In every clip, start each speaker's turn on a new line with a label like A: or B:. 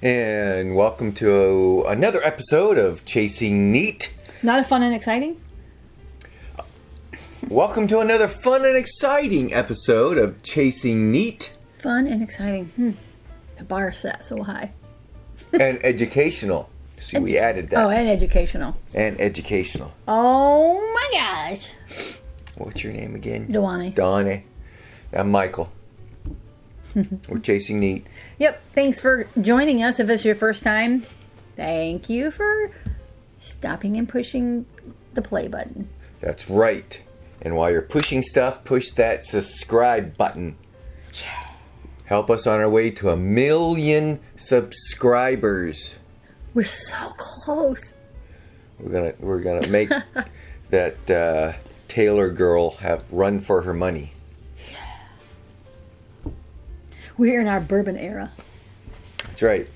A: And welcome to another episode of Chasing Neat.
B: Not a fun and exciting?
A: Welcome to another fun and exciting episode of Chasing Neat.
B: Fun and exciting. The bar set so high.
A: And educational. See, we added that.
B: Oh, and educational.
A: And educational.
B: Oh my gosh.
A: What's your name again?
B: Dawani.
A: Dawani. I'm Michael. We're Chasing Neat.
B: Yep. Thanks for joining us. If it's your first time, thank you for stopping and pushing the play button.
A: That's right. And while you're pushing stuff, push that subscribe button. Help us on our way to 1 million subscribers.
B: We're so close.
A: We're gonna make that Taylor girl have run for her money.
B: We're in our bourbon era.
A: That's right.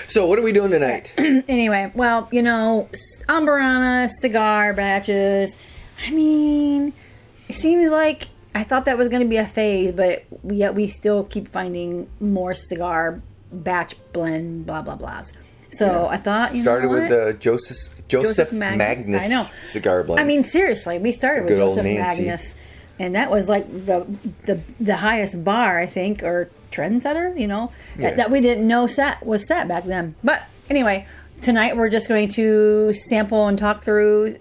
A: So what are we doing tonight?
B: Anyway, well, Ambarana, cigar batches. I mean, it seems like I thought that was going to be a phase, but yet we still keep finding more cigar batch blend blah blah blahs. So I thought
A: started with the Joseph Magnus
B: I know.
A: cigar blend.
B: I mean, seriously, we started with
A: Good old
B: Joseph
A: Nancy.
B: Magnus, and that was like the highest bar, I think, or trendsetter, that we didn't know was set back then. But anyway, tonight we're just going to sample and talk through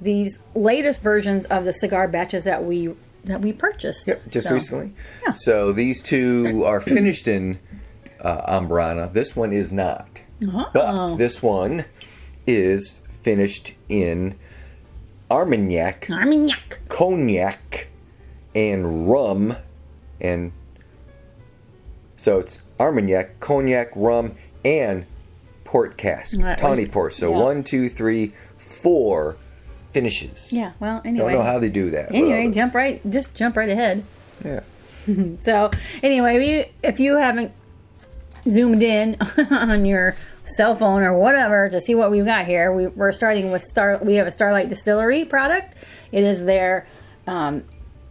B: these latest versions of the cigar batches that we purchased.
A: Yep, just recently.
B: Yeah.
A: So these two are finished in Ambarana. This one is not.
B: Oh.
A: But this one is finished in Armagnac, cognac, and rum. And so it's Armagnac, cognac, rum, and port cask.
B: Right,
A: Tawny port. So 1, 2, 3, 4 finishes.
B: Yeah, well, anyway.
A: Don't know how they do that.
B: Anyway, jump right ahead.
A: Yeah.
B: So, anyway, if you haven't zoomed in on your cell phone or whatever to see what we've got here, we're starting with we have a Starlight Distillery product. It is their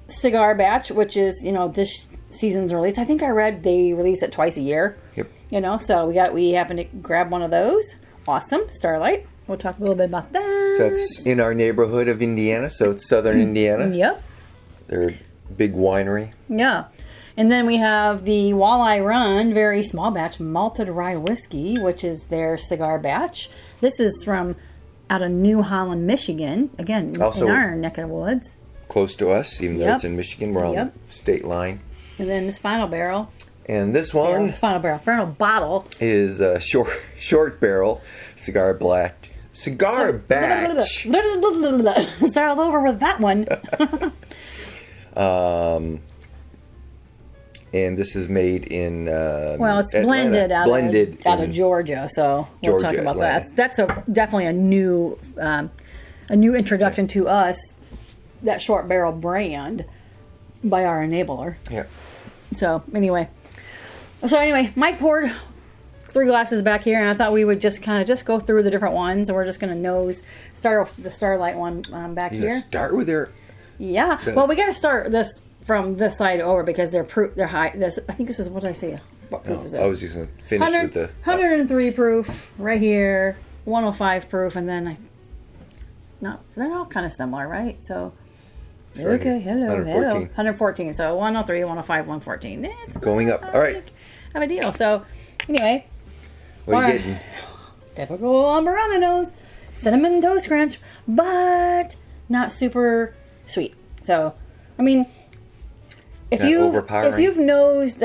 B: cigar batch, which is, this season's release. I think I read they release it twice a year.
A: Yep.
B: So we happen to grab one of those. Awesome. Starlight. We'll talk a little bit about that.
A: So it's in our neighborhood of Indiana. So it's southern Indiana.
B: Yep.
A: They're a big winery.
B: Yeah. And then we have the Walley Run, very small batch, malted rye whiskey, which is their cigar batch. This is from out of New Holland, Michigan. Again,
A: Also,
B: in our neck of the woods.
A: Close to us, even though it's in Michigan. We're on the state line.
B: And then this final barrel.
A: And this one
B: final bottle
A: is a short barrel cigar batch. Start
B: all over with that one.
A: And this is made in
B: it's
A: Atlanta.
B: blended out of Georgia, so we'll talk about
A: Atlanta.
B: that. That's definitely a new introduction to us, that short barrel brand by our enabler.
A: Yeah.
B: So anyway, Mike poured 3 glasses back here, and I thought we would just go through the different ones, and we're just going to start off the Starlight one back here.
A: Start with their.
B: Yeah. Well, we got to start this from this side over because they're high. I think this is, what did I say? What proof is this?
A: I was just going to finish with the
B: 103 proof right here, 105 proof, and then they're all kind of similar, right? So.
A: Right
B: Okay,
A: here.
B: hello.
A: 114.
B: So 103, 105, 114. It's
A: Going up. All right.
B: Have a deal. So, anyway.
A: What are you getting?
B: Typical Ambarana nose. Cinnamon toast crunch, but not super sweet. So, I mean, if you've nosed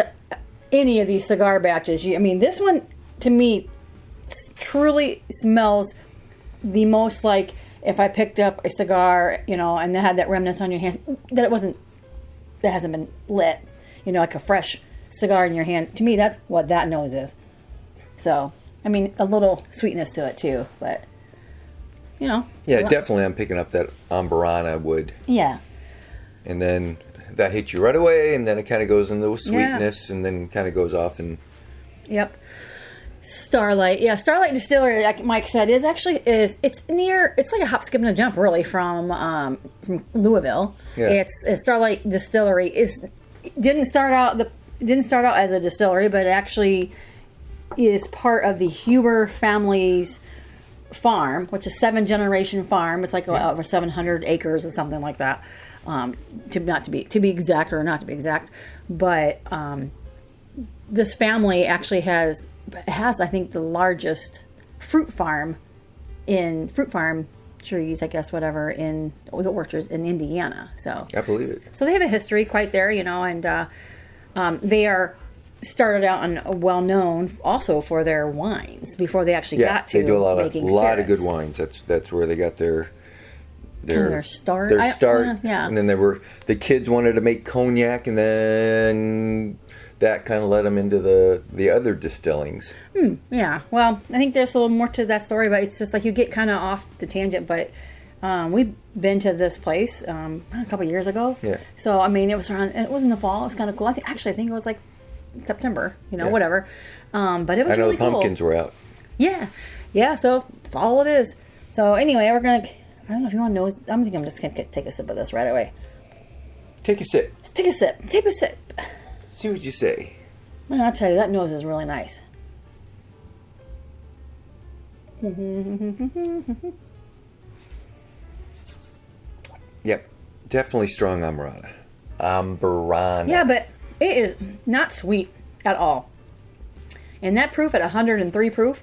B: any of these cigar batches, this one, to me, truly smells the most like if I picked up a cigar, and that had that remnants on your hands, that hasn't been lit, like a fresh cigar in your hand. To me, that's what that nose is. So, a little sweetness to it too, but, Yeah,
A: definitely I'm picking up that Ambarana wood.
B: Yeah.
A: And then that hits you right away, and then it kind of goes into sweetness, and then kind of goes off and...
B: Yep. Starlight, Starlight Distillery, like Mike said, it's like a hop, skip, and a jump, really, from Louisville.
A: Yeah.
B: It's Starlight Distillery didn't start out as a distillery, but actually is part of the Huber family's farm, which is 7-generation farm. It's like over 700 acres or something like that. To be exact or not to be exact, but this family actually has I think the largest fruit farm trees, I guess, whatever, in the orchards in Indiana. So
A: I believe it.
B: So they have a history quite there, and they are started out and well known also for their wines before they actually got to
A: they do
B: making
A: a lot of
B: spirits.
A: good wines. That's where they got their
B: start.
A: Their start.
B: Yeah.
A: And then the kids wanted to make cognac, and then that kind of led them into the other distillings.
B: Yeah. Well, I think there's a little more to that story, but it's just like you get kind of off the tangent. But we've been to this place a couple years ago.
A: Yeah.
B: So I mean, it was in the fall. It was kind of cool. I think it was like September. Whatever. But it was
A: I know
B: really
A: the pumpkins were out.
B: Yeah. Yeah. So fall it is. So anyway, we're gonna. I don't know if you want to know. I'm thinking I'm just gonna take a sip of this right away.
A: Take a sip.
B: Let's take a sip. Take a sip.
A: See what you say.
B: Well, I'll tell you, that nose is really nice.
A: Yep. Definitely strong Amburana.
B: Yeah, but it is not sweet at all. And that proof at 103 proof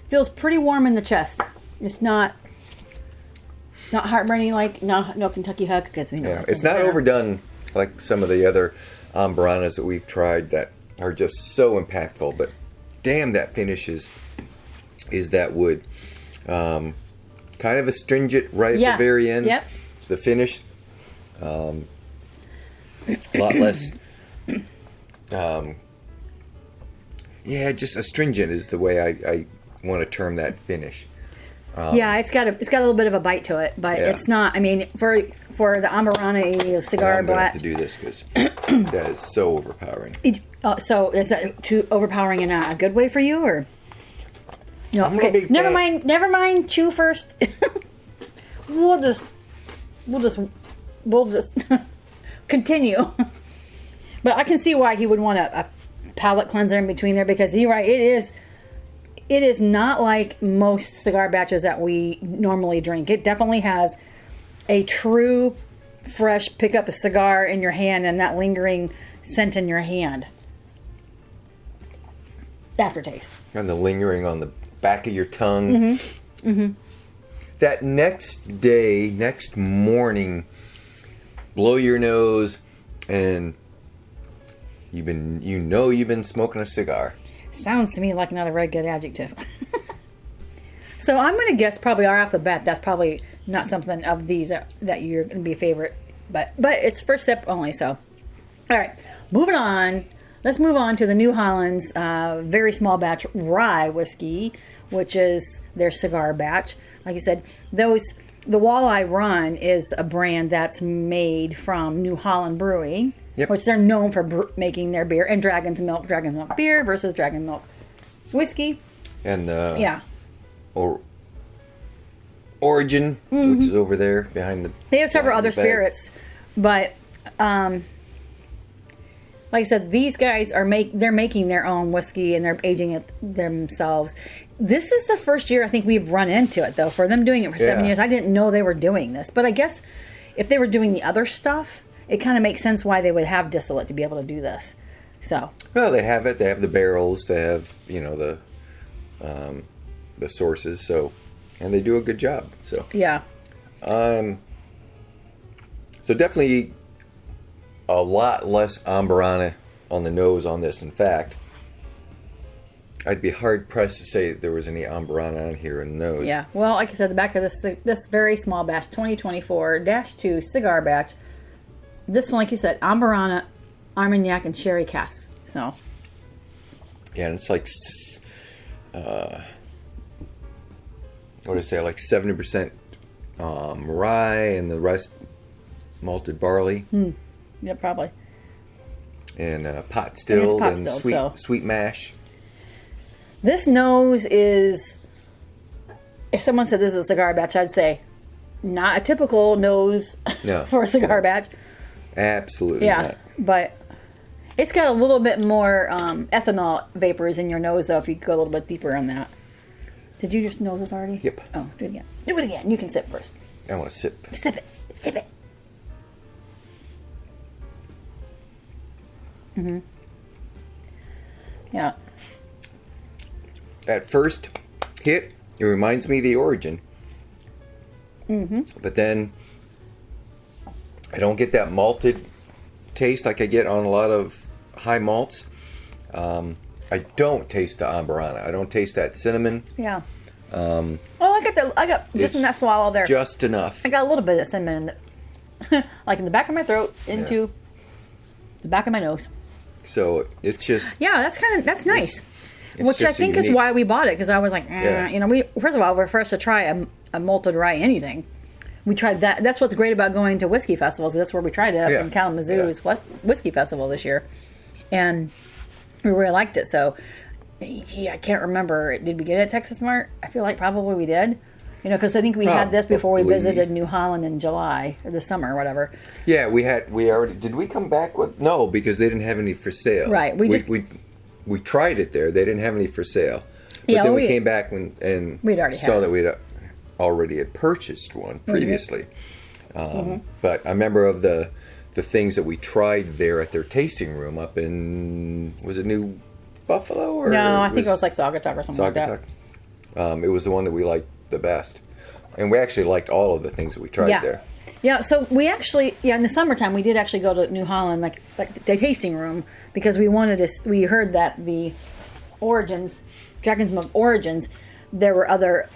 B: feels pretty warm in the chest. It's not heartburning like no Kentucky Hug, because we know
A: it's not overdone like some of the other Amburanas that we've tried that are just so impactful. But damn, that finish is that wood. Kind of astringent right at the very end.
B: Yep.
A: The finish, a lot less. Just astringent is the way I want to term that finish.
B: It's got a little bit of a bite to it, but it's not. I mean, for the Amburana Cigar
A: I'm
B: Black,
A: have to do this because that is so overpowering.
B: So is that too overpowering in a good way for you, or no?
A: I'm
B: Okay,
A: a big
B: never
A: fan.
B: mind. Never mind. Chew first. We'll just continue. But I can see why he would want a palate cleanser in between there, because you're right. It is not like most cigar batches that we normally drink. It definitely has a true, fresh, pick up a cigar in your hand and that lingering scent in your hand. Aftertaste.
A: And the lingering on the back of your tongue. That next morning, blow your nose, and you've been smoking a cigar.
B: Sounds to me like another very good adjective. So I'm going to guess probably right off the bat that's probably not something of these that you're going to be a favorite. But it's first sip only, so. All right, moving on. Let's move on to the New Holland's very small batch rye whiskey, which is their cigar batch. Like you said, the Walley Run is a brand that's made from New Holland Brewing.
A: Yep.
B: Which they're known for making their beer, and Dragon's Milk beer versus Dragon Milk whiskey.
A: And Origin, which is over there behind the.
B: They have several other spirits, but like I said, these guys they're making their own whiskey and they're aging it themselves. This is the first year I think we've run into it, though. For them doing it for 7 years, I didn't know they were doing this, but I guess if they were doing the other stuff, it kind of makes sense why they would have distillate to be able to do this. So. Well,
A: they have it. They have the barrels. They have, the sources. So, and they do a good job. So.
B: Yeah.
A: So definitely a lot less Amburana on the nose on this. In fact, I'd be hard pressed to say that there was any Amburana on here in the nose.
B: Yeah. Well, like I said, the back of this very small batch, 2024-2 cigar batch. This one, like you said, Amburana, Armagnac, and sherry casks. So.
A: Yeah, and it's like, what did I say? Like 70% rye, and the rest malted barley.
B: Yeah, probably.
A: And pot distilled and sweet mash.
B: This nose is, if someone said this is a cigar batch, I'd say not a typical nose for a cigar batch.
A: Absolutely
B: not.
A: not.
B: But It's got a little bit more ethanol vapors in your nose, though, if you go a little bit deeper on that. Did you just nose this already?
A: Yep.
B: Oh, do it again. Do it again. You can sip first.
A: I want to sip.
B: Sip it. Sip it. Mm-hmm. Yeah.
A: At first hit, it reminds me of the Origin.
B: Mm-hmm.
A: But then I don't get that malted taste like I get on a lot of high malts. I don't taste the Amburana. I don't taste that cinnamon.
B: Yeah. I got just in that swallow there.
A: Just enough.
B: I got a little bit of cinnamon in like in the back of my throat into the back of my nose.
A: So it's just
B: that's nice. Which I think
A: unique.
B: is why we bought it, because I was like, we first of all, we're first to try a malted rye anything. We tried that. That's what's great about going to whiskey festivals. That's where we tried it up in Kalamazoo's Whiskey Festival this year, and we really liked it. So, gee, I can't remember. Did we get it at Texas Mart? I feel like probably we did. Because I think we had this before we visited New Holland in July or the summer or whatever.
A: Yeah, we already. Did we come back with no? Because they didn't have any for sale.
B: Right.
A: We tried it there. They didn't have any for sale. But then we came back and
B: we'd already
A: saw that we'd already had purchased one previously. But I remember of the things that we tried there at their tasting room up in, was it New Buffalo? Or
B: no, I think it was like Saugatuck or something like that.
A: It was the one that we liked the best. And we actually liked all of the things that we tried there.
B: Yeah, so we actually, in the summertime, we did actually go to New Holland, like the tasting room, because we wanted to, we heard that the Origins, Dragon's Milk Origins, there were other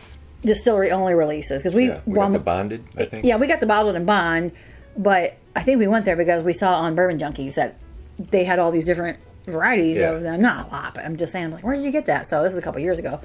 B: distillery-only releases. Because we
A: got the bonded, I think.
B: Yeah, we got the bottled and bond, but I think we went there because we saw on Bourbon Junkies that they had all these different varieties of them. Not a lot, but I'm just saying, like, where did you get that? So this is a couple years ago.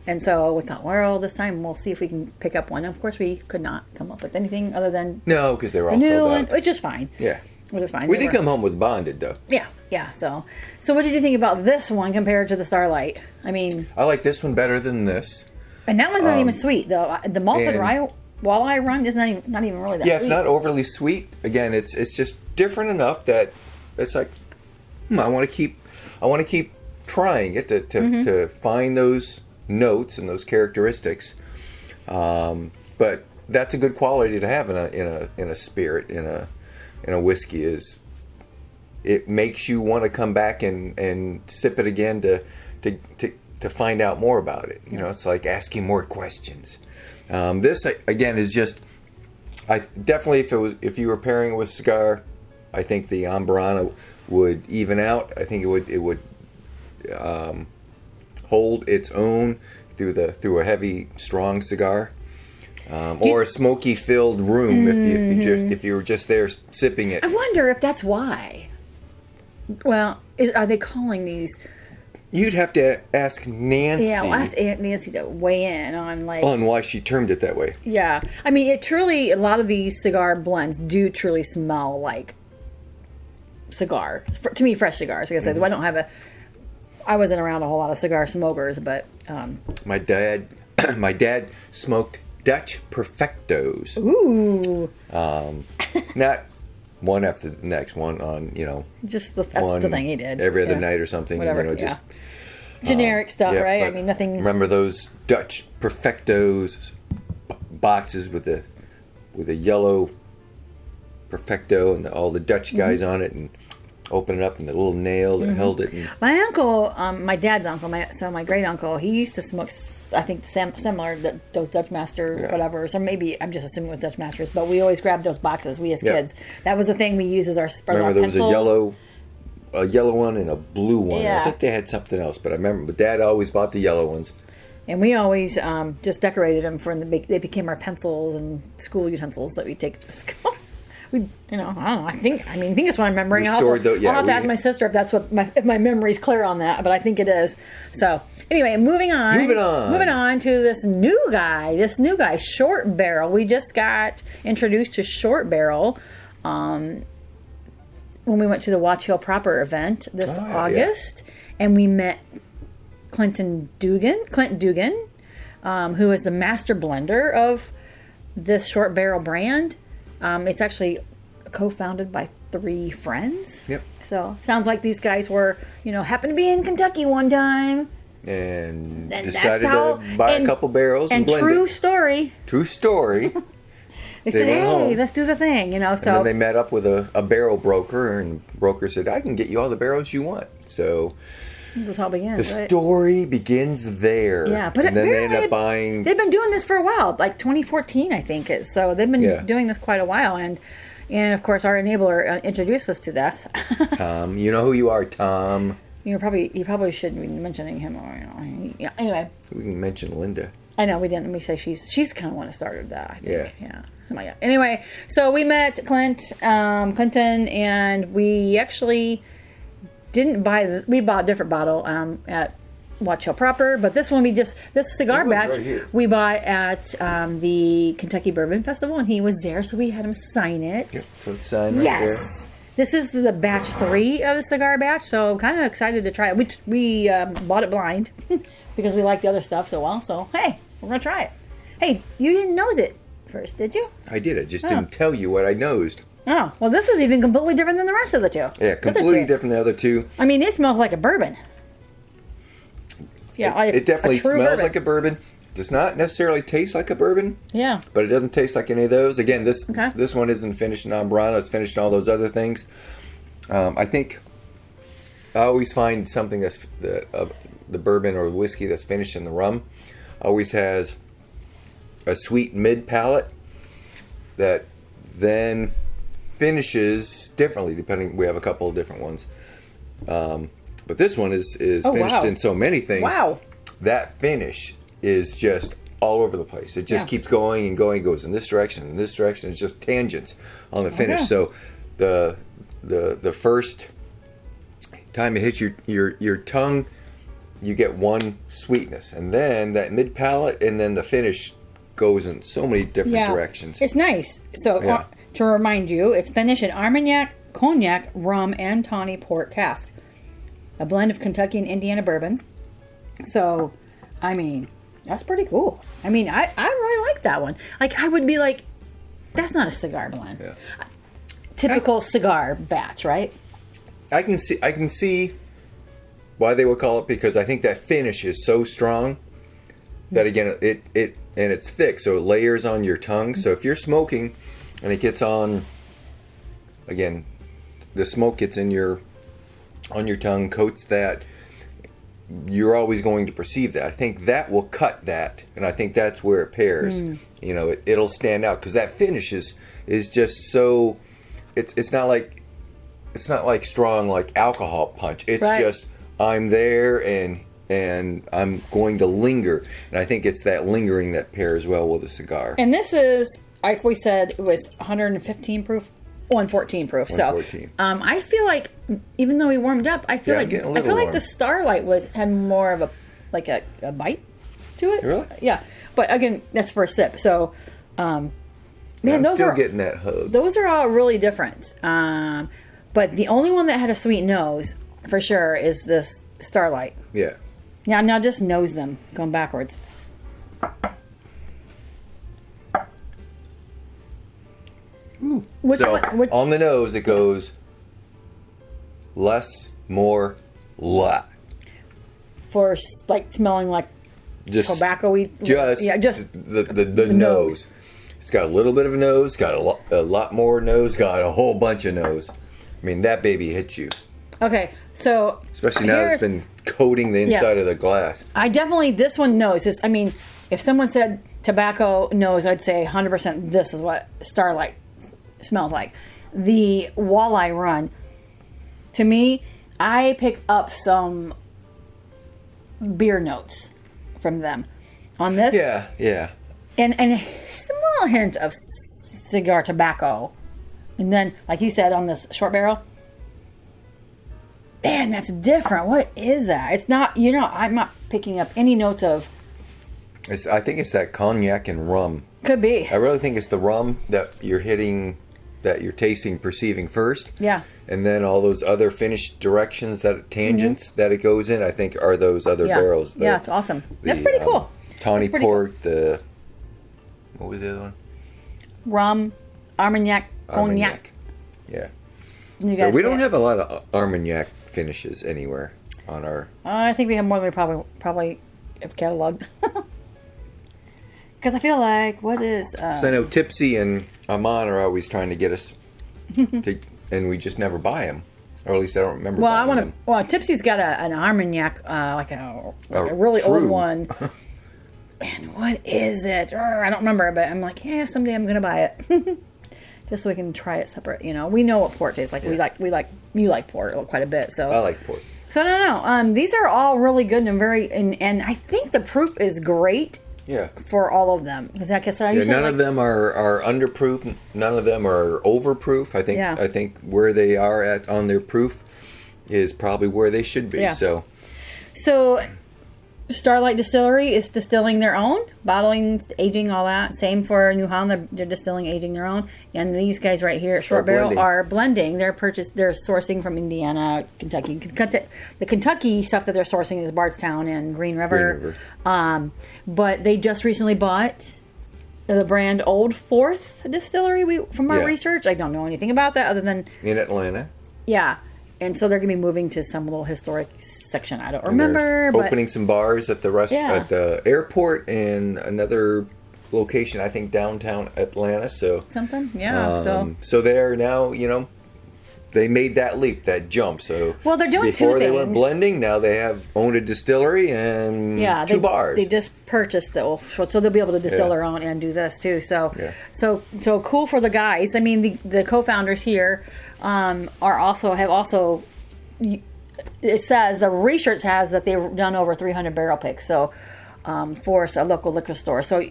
B: And so we thought, well, this time we'll see if we can pick up one. And of course, we could not come up with anything other than
A: no, because they were all sold out.
B: Which is fine.
A: Yeah,
B: which is fine.
A: We did come home with bonded though.
B: Yeah. So what did you think about this one compared to the Starlight? I mean,
A: I like this one better than this.
B: And that one's not even sweet though. The malted rye Walley run is not even really that.
A: Yeah,
B: sweet.
A: It's not overly sweet. Again, it's just different enough that it's like, I want to keep trying it to find those notes and those characteristics, but that's a good quality to have in a spirit, in a whiskey. Is it makes you want to come back and sip it again to find out more about it. It's like asking more questions. This again is just, I definitely, if you were pairing it with Cigar, I think the Amburana would even out. I think it would hold its own through a heavy, strong cigar, or a smoky filled room if you were just there sipping it.
B: I wonder if that's why. Well, are they calling these?
A: You'd have to ask Nancy.
B: Yeah, I'll ask Aunt Nancy to weigh in on
A: why she termed it that way.
B: Yeah, I mean, a lot of these cigar blends do truly smell like cigar. To me, fresh cigars. Like I said, I wasn't around a whole lot of cigar smokers, but
A: my dad smoked Dutch Perfectos.
B: Ooh.
A: Not one after the next one on,
B: just that's the thing he did
A: every other night or something.
B: Whatever, just generic stuff, right? I mean, nothing.
A: Remember those Dutch Perfectos boxes with a yellow Perfecto and all the Dutch guys on it, and open it up and the little nail that held it.
B: My uncle, my dad's uncle, my great uncle, he used to smoke, I think, similar those Dutch Master whatever. So maybe I'm just assuming it was Dutch Masters, but we always grabbed those boxes. We as kids, that was the thing we used as our
A: remember there
B: pencil.
A: was a yellow one and a blue one.
B: Yeah.
A: I think they had something else, but I remember. But Dad always bought the yellow ones.
B: And we always just decorated them they became our pencils and school utensils that we take to school. I don't know. I think it's what I'm remembering. I'll have to ask my sister if that's if my memory's clear on that, but I think it is. So anyway, moving on to this new guy, Shortbarrel. We just got introduced to Shortbarrel when we went to the Watch Hill Proper event this August, and we met Clint Dugan, who is the master blender of this Shortbarrel brand. It's actually co-founded by 3 friends.
A: Yep.
B: So sounds like these guys were, happened to be in Kentucky one time.
A: And decided to buy a couple barrels and blend
B: true
A: it.
B: story.
A: True story.
B: They said, hey, let's do the thing, So
A: and then they met up with a barrel broker, and the broker said, I can get you all the barrels you want. So
B: that's how it begins.
A: The story begins there.
B: Yeah, but
A: and then they end up buying.
B: They've been doing this for a while, like 2014, I think. So they've been doing this quite a while, and of course our enabler introduced us to this.
A: Tom, you know who you are, Tom.
B: You probably shouldn't be mentioning him. Yeah. Anyway,
A: we can mention Linda.
B: I know we didn't. Let me say she's kind of one that started that. I think. Yeah. Something like that. Anyway, so we met Clinton, and we actually didn't buy. We bought a different bottle at Watch Hill proper, but this one this cigar batch we bought at the Kentucky Bourbon Festival, and he was there, so we had him sign it.
A: Yep, so it's signed right there.
B: Yes. This is the batch 3 of the cigar batch, so kind of excited to try it. We bought it blind because we liked the other stuff so well. So hey, we're gonna try it. Hey, you didn't nose it first, did you?
A: I did. I just didn't tell you what I nosed.
B: Oh, well, this is even completely different than the rest of the 2.
A: Yeah, completely different than the other 2.
B: I mean, it smells like a bourbon. Yeah,
A: it definitely smells
B: bourbon.
A: like a bourbon. Does not necessarily taste like a bourbon.
B: Yeah.
A: But it doesn't taste like any of those. Again, this one isn't finished in Amburano. It's finished in all those other things. I think I always find something that's the bourbon or whiskey that's finished in the rum always has a sweet mid palate that then finishes differently depending. We have a couple of different ones. But this one is finished in so many things.
B: Wow.
A: That finish is just all over the place. It just keeps going and going. It goes in this direction and this direction. It's just tangents on the finish. So the first time it hits your tongue, you get one sweetness, and then that mid palate, and then the finish goes in so many different directions.
B: It's nice. So to remind you, it's finished in Armagnac, Cognac, rum, and tawny port cask. A blend of Kentucky and Indiana bourbons. So, I mean, that's pretty cool. I mean, I really like that one. Like, I would be like, that's not a cigar blend.
A: Yeah.
B: Typical cigar batch, right?
A: I can see why they would call it, because I think that finish is so strong that, again, it and it's thick, so it layers on your tongue. So if you're smoking and it gets on, again, the smoke gets on your tongue, coats that, you're always going to perceive that. I think that will cut that, and I think that's where it pairs. It'll stand out because that finish is just so. It's not like strong like alcohol punch. It's just I'm there and I'm going to linger, and I think it's that lingering that pairs well with a cigar.
B: And this is, like we said, it was 115 proof. 114 proof.
A: 114.
B: So, I feel like even though we warmed up, I feel like the Starlight had more of a bite to it.
A: Really?
B: Yeah. But again, that's for a sip. So, man,
A: I'm
B: those
A: still
B: are
A: getting that hug.
B: Those are all really different. But the only one that had a sweet nose for sure is this Starlight.
A: Yeah.
B: Now just nose them going backwards.
A: Ooh. On the nose, it goes less, more, lot.
B: For like smelling like
A: just
B: tobacco-y.
A: Just the nose. It's got a little bit of a nose, got a lot more nose, got a whole bunch of nose. I mean, that baby hits you.
B: Okay, so
A: especially now it's been coating the inside of the glass.
B: I definitely, this one knows. I mean, if someone said tobacco nose, I'd say 100% this is what Starlight smells like. The Walley run, to me, I pick up some beer notes from them on this.
A: Yeah.
B: And a small hint of cigar tobacco. And then, like you said, on this Shortbarrel, man, that's different. What is that? It's not, I'm not picking up any notes of.
A: I think it's that cognac and rum.
B: Could be.
A: I really think it's the rum that you're hitting, that you're tasting, perceiving first.
B: Yeah.
A: And then all those other finished directions, tangents that it goes in, I think are those other barrels.
B: It's awesome. That's pretty cool.
A: Tawny port, cool. What was the other one?
B: Rum, Armagnac, Cognac.
A: Yeah.
B: You
A: so we don't have a lot of Armagnac finishes anywhere on our...
B: I think we have more than we probably have cataloged. Because I feel like, what is...
A: So I know Tipsy and Amon are always trying to get us to... And we just never buy them. Or at least I don't remember buying them.
B: Well, Tipsy's got an Armagnac, like a really old one. And what is it? I don't remember, but I'm like, yeah, someday I'm going to buy it. Just so we can try it separate, you know. We know what port tastes like. Yeah. You like port quite a bit, so.
A: I like port.
B: So I don't know. These are all really good and and I think the proof is great.
A: Yeah.
B: For all of them, because I guess
A: none of them are underproof. None of them are overproof. I think where they are at on their proof is probably where they should be. Yeah.
B: So Starlight Distillery is distilling their own, bottling, aging, all that. Same for New Holland, they're distilling, aging their own. And these guys right here at Shortbarrel are blending. They're sourcing from Indiana, Kentucky. The Kentucky stuff that they're sourcing is Bardstown and Green River. But they just recently bought the brand Old Fourth Distillery. From our research, I don't know anything about that other than
A: in Atlanta.
B: Yeah. And so they're going to be moving to some little historic section. I don't remember.
A: But opening some bars at the at the airport and another location, I think, downtown Atlanta. So
B: something, yeah.
A: So they're now, you know, they made that leap, that jump. So
B: they're doing two things.
A: Before they were blending, now they have owned a distillery and two bars.
B: They just purchased so they'll be able to distill their own and do this too. So cool for the guys. I mean, the co-founders here. It says the research has that they've done over 300 barrel picks. So, for a local liquor store. So,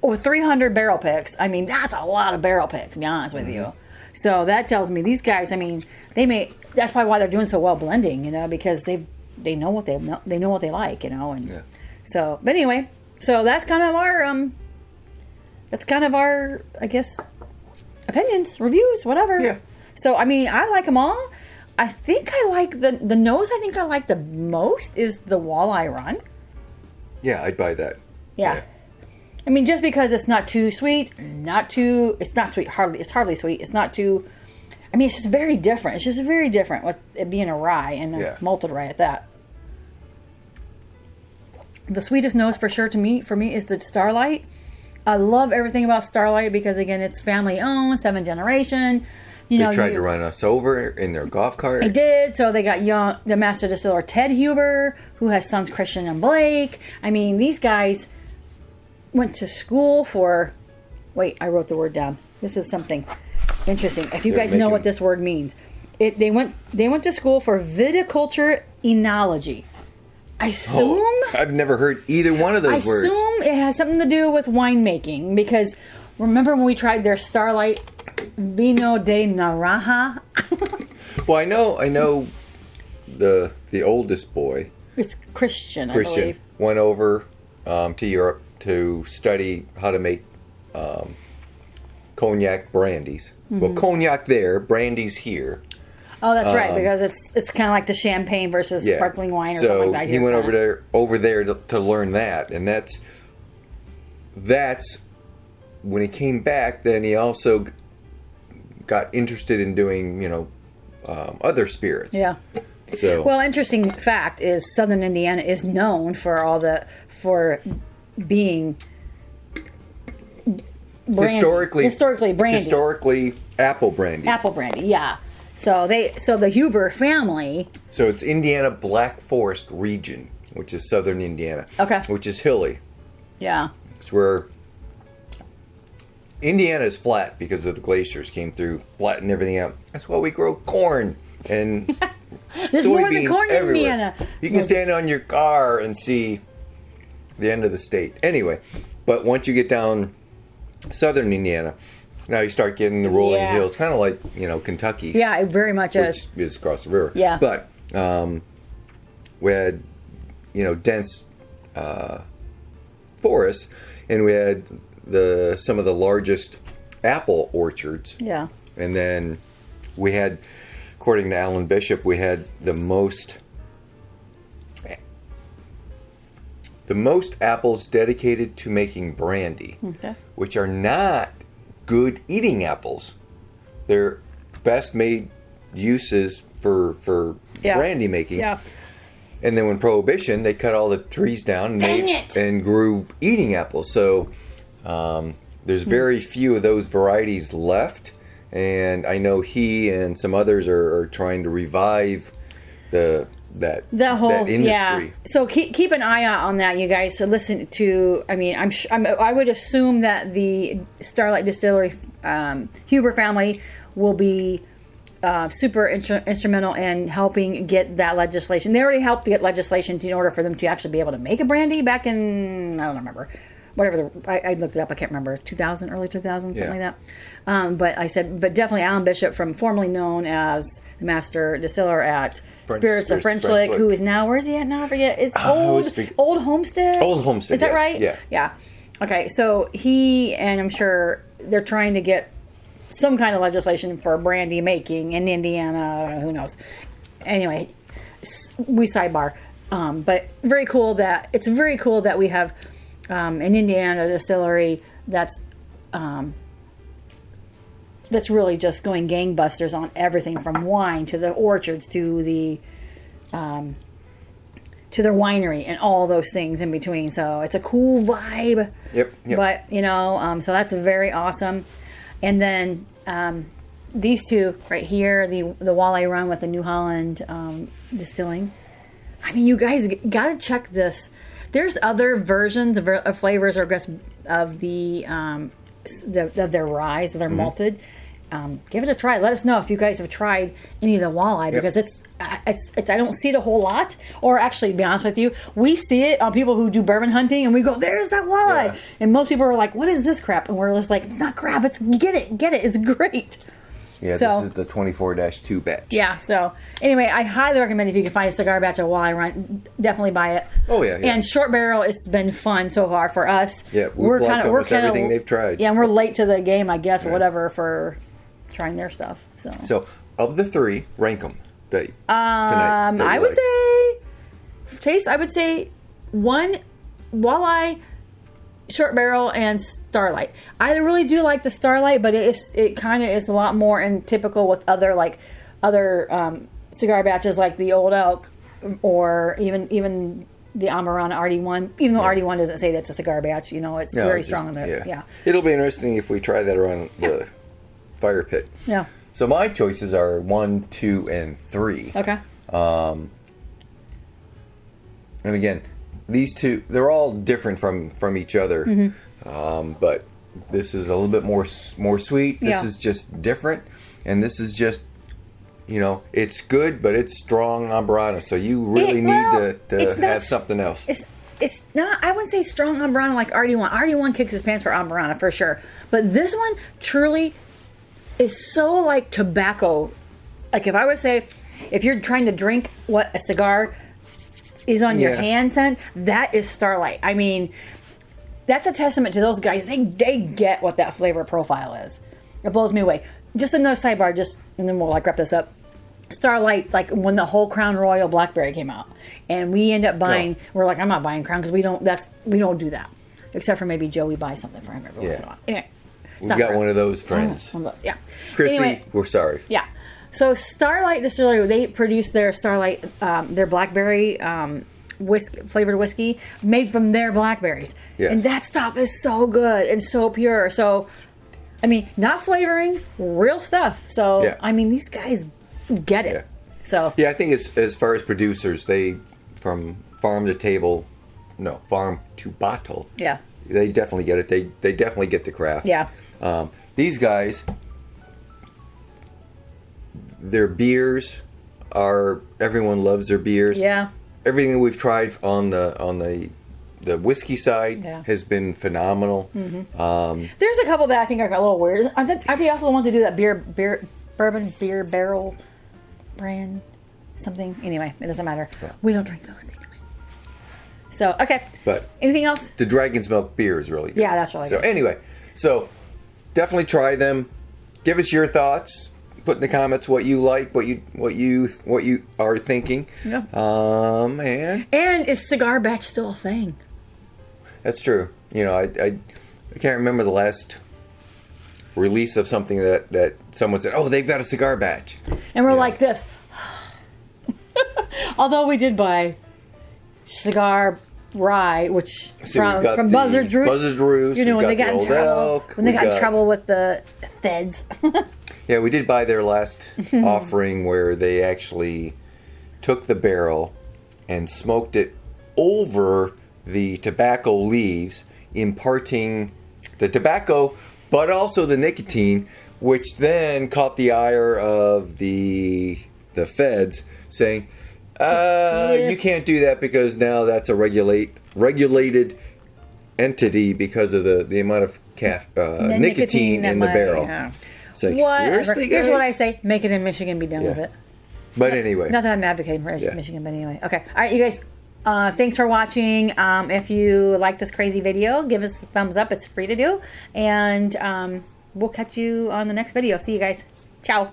B: with 300 barrel picks, I mean, that's a lot of barrel picks, to be honest with you. So that tells me these guys, I mean, that's probably why they're doing so well blending, you know, because they know what they know what they like, you know, and so, but anyway, so that's kind of our, I guess, opinions, reviews, whatever. Yeah. So, I mean, I like them all. I think I like the nose I think I like the most is the Walley Run. Yeah,
A: I'd buy that.
B: Yeah. I mean, just because it's not too sweet, it's not sweet, it's hardly sweet. It's not too, I mean, it's just very different. It's just very different with it being a rye and a malted rye at that. The sweetest nose for me is the Starlight. I love everything about Starlight because, again, it's family owned, 7th generation.
A: They tried to run us over in their golf cart.
B: They did. So they got the master distiller Ted Huber, who has sons Christian and Blake. I mean, these guys went to school for... Wait, I wrote the word down. This is something interesting. If you guys know what this word means. They went to school for viticulture enology. I assume...
A: I've never heard either one of those words.
B: I assume it has something to do with winemaking because remember when we tried their Starlight... Vino de Naranja.
A: Well, I know the oldest boy.
B: It's Christian, I believe.
A: Went over to Europe to study how to make cognac brandies. Mm-hmm. Well, cognac there, brandies here.
B: Oh, that's right, because it's kind of like the champagne versus sparkling wine or something like that.
A: So he went over there to learn that, and that's when he came back. Then he also got interested in doing, you know, other spirits. Yeah. So,
B: well, interesting fact is Southern Indiana is known for being historically brandy.
A: Historically apple brandy.
B: Apple brandy, yeah. So the Huber family.
A: So it's Indiana Black Forest region, which is Southern Indiana.
B: Okay.
A: Which is hilly.
B: Yeah.
A: It's where Indiana is flat because of the glaciers came through, flattened everything out. That's why we grow corn and
B: there's more than corn in Indiana.
A: You can stand on your car and see the end of the state. Anyway, but once you get down Southern Indiana, now you start getting the rolling hills, kind of like, you know, Kentucky.
B: Yeah, it very much is.
A: Which is across the river.
B: Yeah.
A: But we had, you know, dense forests, and we had some of the largest apple orchards.
B: Yeah.
A: And then we had, according to Alan Bishop, we had the most apples dedicated to making brandy, which are not good eating apples. They're best made uses for brandy making.
B: Yeah.
A: And then when Prohibition, they cut all the trees down and grew eating apples. So there's very few of those varieties left. And I know he and some others are trying to revive that whole industry.
B: Yeah. So keep an eye out on that, you guys. So listen to. I mean, I would assume that the Starlight Distillery Huber family will be super instrumental in helping get that legislation. They already helped get legislation in order for them to actually be able to make a brandy back in, I don't remember, whatever. I looked it up. I can't remember, 2000, early 2000s, something like that. But definitely Alan Bishop, formerly known as the master distiller at Spirits of French Lick, who is now, where's he at now? I forget. It's Old Homestead.
A: Old Homestead.
B: Is that right?
A: Yeah.
B: Yeah. Okay, so he, and I'm sure they're trying to get some kind of legislation for brandy making in Indiana. Who knows? Anyway, we sidebar. But very cool that we have an Indiana distillery that's really just going gangbusters on everything from wine to the orchards to the to their winery and all those things in between. So it's a cool vibe.
A: Yep.
B: But so that's very awesome. And then these two right here, the Walley run with the New Holland distilling. I mean, you guys got to check this. There's other versions of flavors or of their ryes, their malted. Give it a try. Let us know if you guys have tried any of the walleye, because it's I don't see it a whole lot. Or actually, to be honest with you, we see it on people who do bourbon hunting, and we go, "There's that walleye," and most people are like, "What is this crap?" And we're just like, "It's not crap. It's get it. It's great."
A: Yeah, this is the 24-2 batch.
B: Yeah. So anyway, I highly recommend if you can find a cigar batch of Walley run, definitely buy it.
A: Oh yeah.
B: And Shortbarrel, it's been fun so far for us.
A: Yeah, we're kind of everything they've tried.
B: Yeah, and we're late to the game, I guess, or whatever, for trying their stuff.
A: So of the three, rank them.
B: I would say taste. I would say 1 Walley, Shortbarrel, and Starlight. I really do like the Starlight, but it kind of is a lot more in typical with other cigar batches like the Old Elk or even the Amarana RD1. Even though RD1 doesn't say that's a cigar batch, it's very strong on that. Yeah.
A: It'll be interesting if we try that around the fire pit.
B: Yeah.
A: So my choices are 1, 2, and 3.
B: Okay.
A: And again, these two, they're all different from each other. Mm-hmm. But this is a little bit more sweet. This is just different. And this is just, it's good, but it's strong Amburana. So you really need to have something else.
B: It's not, I wouldn't say strong Amburana like RD1. RD1 kicks his pants for Amburana for sure. But this one truly is so like tobacco. Like if I would say, if you're trying to drink what a cigar is on your hand scent, that is Starlight. I mean, that's a testament to those guys. They get what that flavor profile is. It blows me away. Just another sidebar, and then we'll wrap this up. Starlight, like when the whole Crown Royal Blackberry came out, and we end up buying. We're like, I'm not buying Crown because we don't do that. Except for maybe Joe, we buy something for him every once in a while. Anyway,
A: we've got one of those friends.
B: One of those, yeah.
A: Chrissy,
B: anyway,
A: we're sorry.
B: Yeah. So Starlight Distillery, they produce their Starlight, their blackberry flavored whiskey made from their blackberries. Yes. And that stuff is so good and so pure. So, I mean, not flavoring, real stuff. So, I mean, these guys get it.
A: Yeah.
B: So
A: I think as far as producers, they, from farm to bottle. Yeah. They definitely get it. They definitely get the craft.
B: Yeah.
A: These guys, their beers are, everyone loves their beers.
B: Yeah.
A: Everything we've tried on the whiskey side has been phenomenal. Mm-hmm.
B: There's a couple that I think are a little weird. I think also want to do that bourbon beer barrel brand something. Anyway, it doesn't matter. Yeah. We don't drink those anyway. So okay. But anything else?
A: The Dragon's Milk beer is really good.
B: Yeah, that's really good.
A: So anyway, definitely try them. Give us your thoughts. Put in the comments what you like, what you are thinking.
B: Yeah.
A: And
B: is cigar batch still a thing?
A: That's true. I can't remember the last release of something that someone said, "Oh, they've got a cigar batch."
B: And we're like this. Although we did buy Cigar rye, which from Buzzard's Roost. You know, when they got in trouble. When they got in trouble with the feds.
A: Yeah, we did buy their last offering where they actually took the barrel and smoked it over the tobacco leaves, imparting the tobacco, but also the nicotine, which then caught the ire of the feds, saying, yes. You can't do that because now that's a regulated entity because of the amount of nicotine in the barrel. Yeah.
B: It's like, seriously, guys? Here's what I say. Make it in Michigan, be done with it.
A: But anyway.
B: Not that I'm advocating for Michigan, but anyway. Okay. All right, you guys. Thanks for watching. If you like this crazy video, give us a thumbs up. It's free to do. And we'll catch you on the next video. See you guys. Ciao.